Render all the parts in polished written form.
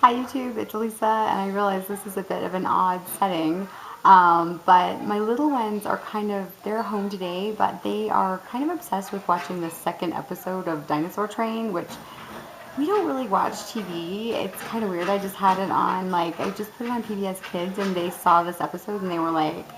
Hi YouTube, it's Lisa, and I realize this is a bit of an odd setting, but my little ones are they're home today, but they are kind of obsessed with watching the second episode of Dinosaur Train, which we don't really watch TV. It's kind of weird. I just had it on, I just put it on PBS Kids, and they saw this episode, and they were like,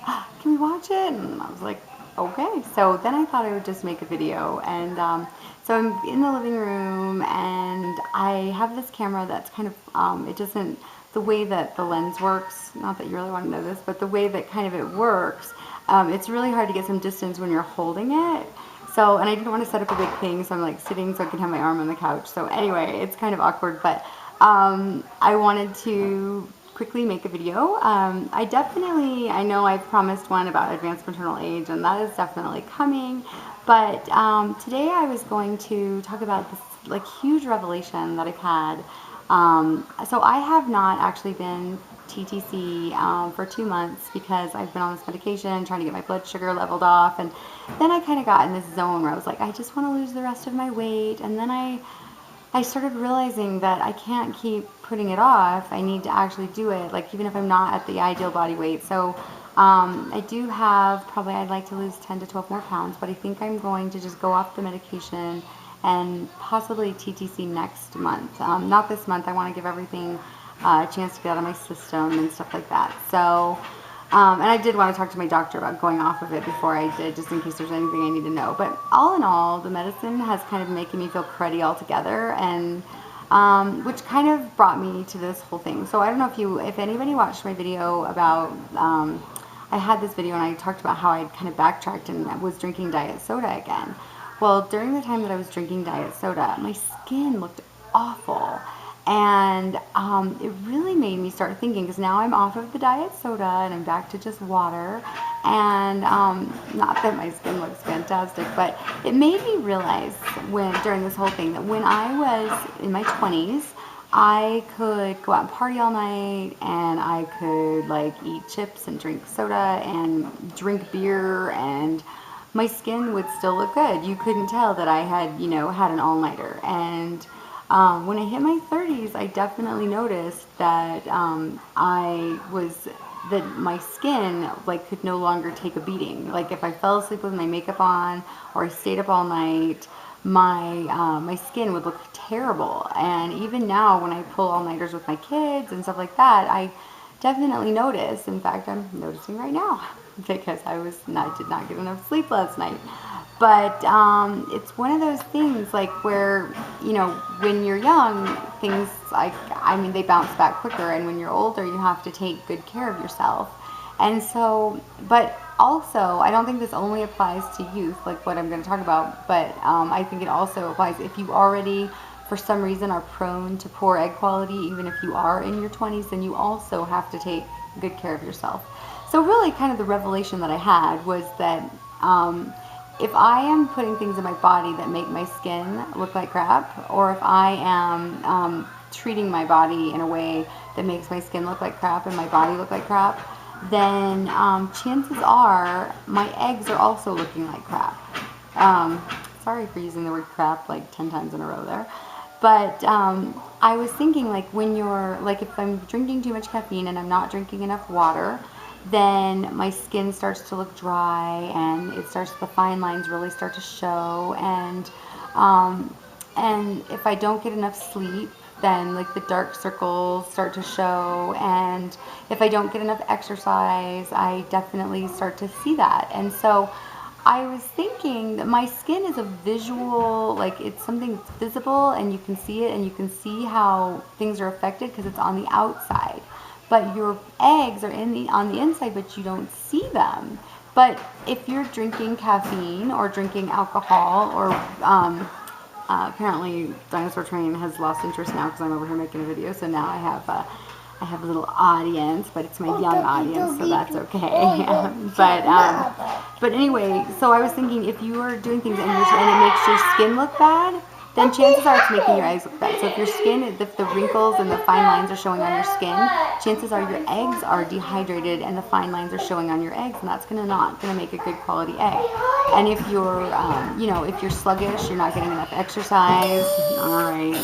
can we watch it? And I was like, okay. So then I thought I would just make a video, and so I'm in the living room, and I have this camera that's it doesn't, the way that the lens works, not that you really want to know this, but the way that kind of it works, it's really hard to get some distance when you're holding it. So, and I didn't want to set up a big thing, so I'm like sitting so I can have my arm on the couch. So anyway, it's kind of awkward, but I wanted to quickly make a video. I know I've promised one about advanced maternal age, and that is definitely coming. But today I was going to talk about this huge revelation that I've had. So I have not actually been TTC for 2 months because I've been on this medication trying to get my blood sugar leveled off, and then I kind of got in this zone where I was like, I just want to lose the rest of my weight, and then I started realizing that I can't keep putting it off. I need to actually do it, even if I'm not at the ideal body weight. So I do have, probably I'd like to lose 10 to 12 more pounds, but I think I'm going to just go off the medication and possibly TTC next month. Not this month. I want to give everything a chance to get out of my system and stuff like that. So, and I did want to talk to my doctor about going off of it before I did, just in case there's anything I need to know. But all in all, the medicine has kind of making me feel cruddy altogether, and which kind of brought me to this whole thing. So I don't know if anybody watched my video about, I had this video and I talked about how I kind of backtracked and was drinking diet soda again. Well, during the time that I was drinking diet soda, my skin looked awful. And it really made me start thinking, because now I'm off of the diet soda and I'm back to just water. And not that my skin looks fantastic, but it made me realize during this whole thing that when I was in my 20s, I could go out and party all night, and I could eat chips and drink soda and drink beer, and my skin would still look good. You couldn't tell that I had, had an all-nighter. And when I hit my 30s, I definitely noticed that that my skin could no longer take a beating. If I fell asleep with my makeup on or I stayed up all night, my skin would look terrible. And even now, when I pull all-nighters with my kids and stuff like that, I definitely notice. In fact, I'm noticing right now because I did not get enough sleep last night. But it's one of those things where, when you're young, things they bounce back quicker, and when you're older, you have to take good care of yourself. And so, but also, I don't think this only applies to youth, like what I'm going to talk about, but I think it also applies if you already, for some reason, are prone to poor egg quality. Even if you are in your 20s, then you also have to take good care of yourself. So really, kind of the revelation that I had was that if I am putting things in my body that make my skin look like crap, or if I am treating my body in a way that makes my skin look like crap and my body look like crap, then chances are my eggs are also looking like crap. Sorry for using the word crap 10 times in a row there. But I was thinking, when you're, if I'm drinking too much caffeine and I'm not drinking enough water, then my skin starts to look dry, and the fine lines really start to show. And if I don't get enough sleep, then the dark circles start to show. And if I don't get enough exercise, I definitely start to see that. And so I was thinking that my skin is a visual, it's something that's visible, and you can see it, and you can see how things are affected because it's on the outside. But your eggs are on the inside, but you don't see them. But if you're drinking caffeine or drinking alcohol, or apparently Dinosaur Train has lost interest now because I'm over here making a video, so now I have a little audience, but it's my young audience, so that's okay. But anyway, so I was thinking, if you are doing things and it makes your skin look bad, then chances are it's making your eggs look bad. So if your skin, if the wrinkles and the fine lines are showing on your skin, chances are your eggs are dehydrated and the fine lines are showing on your eggs, and that's not going to make a good quality egg. And if you're, if you're sluggish, you're not getting enough exercise. All right.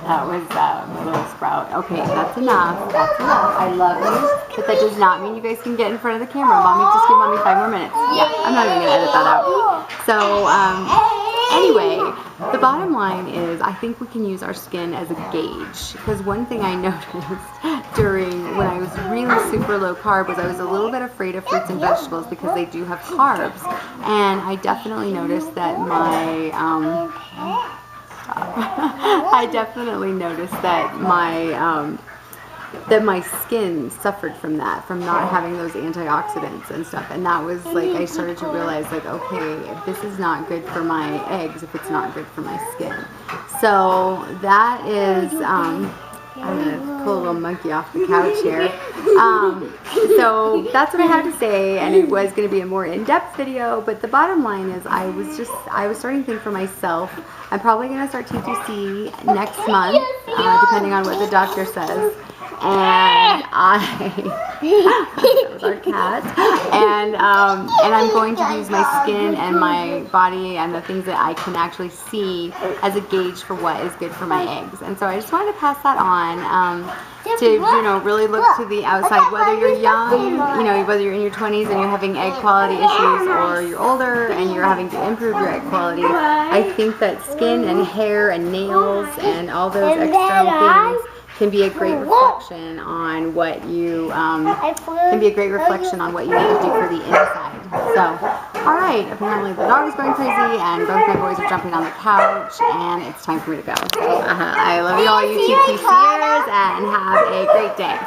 That was my little sprout. Okay, that's enough. That's enough. I love you, but that does not mean you guys can get in front of the camera. Mommy, just give Mommy 5 more minutes. Yeah, I'm not even going to edit that out. So, anyway, the bottom line is I think we can use our skin as a gauge, because one thing I noticed during when I was really super low carb was I was a little bit afraid of fruits and vegetables because they do have carbs, and I definitely noticed that I definitely noticed that my skin suffered from that, from not having those antioxidants and stuff. And that was like, I started to realize, like, okay, if this is not good for my eggs, if it's not good for my skin. So that is, I'm gonna pull a little monkey off the couch here. So that's what I had to say, and it was going to be a more in-depth video, but the bottom line is I was starting to think for myself, I'm probably going to start TTC next month, depending on what the doctor says. And that was our cat, and I'm going to use my skin and my body and the things that I can actually see as a gauge for what is good for my eggs. And so I just wanted to pass that on, to really look to the outside, whether you're young, whether you're in your 20s and you're having egg quality issues, or you're older and you're having to improve your egg quality. I think that skin and hair and nails and all those external things can be a great reflection on what you need to do for the inside. So, all right, apparently the dog is going crazy and both my boys are jumping on the couch, and it's time for me to go. So I love you all, you TTCers, and have a great day.